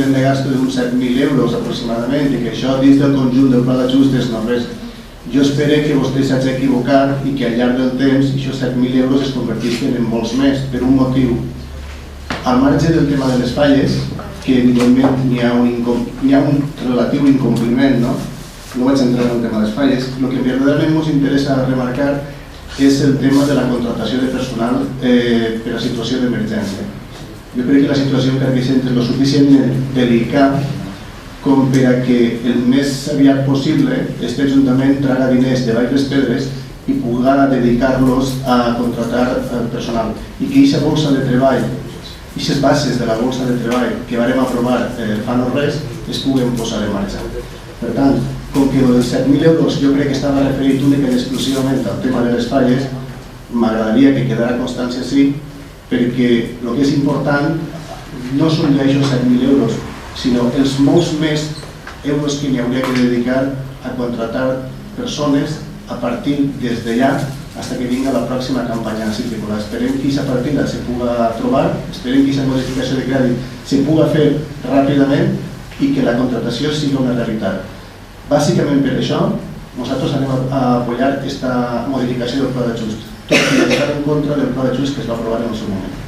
tindrem de gasto d'uns 7.000 euros aproximadament i que això dins del conjunt del pla d'ajust és no res. Jo espero que vostè s'hagi equivocat i que al llarg del temps aquests 7.000 euros es convertissin en molts més, per un motiu. Al marge del tema de les falles, que evidentment hi ha un relatiu incompliment, no vaig entrar en el tema de les falles, el que verdaderament ens interessa remarcar és el tema de la contratació de personal per a situació d'emergència. Jo crec que la situació en Carqueixent és lo suficientment delicat com per a que el més aviat possible este Ajuntament traga diners de Vall les Pedres i pugui dedicar-los a contratar personal. I que aquesta bolsa de treball, aquestes bases de la bolsa de treball que vam aprovar fa no res, es puguen posar en marxa. Per tant, com que els 7.000 euros jo crec que estava referit únicament i exclusivament al tema de les falles, m'agradaria que quedara constància sí, perquè el que és important no són ja aquests 7.000 euros, sinó els molts més euros que n'hi hauria que dedicar a contratar persones a partir des d'allà fins que vinga la pròxima campanya cíclica. Esperem que aquesta partida se puga trobar, esperem que aquesta modificació de crèdit se puga fer ràpidament i que la contratació sigui una realitat. Bàsicament per això, nosaltres anem a apoyar aquesta modificació del pla d'ajust, tot i estar en contra del pla d'ajust que es va aprovar en el seu moment.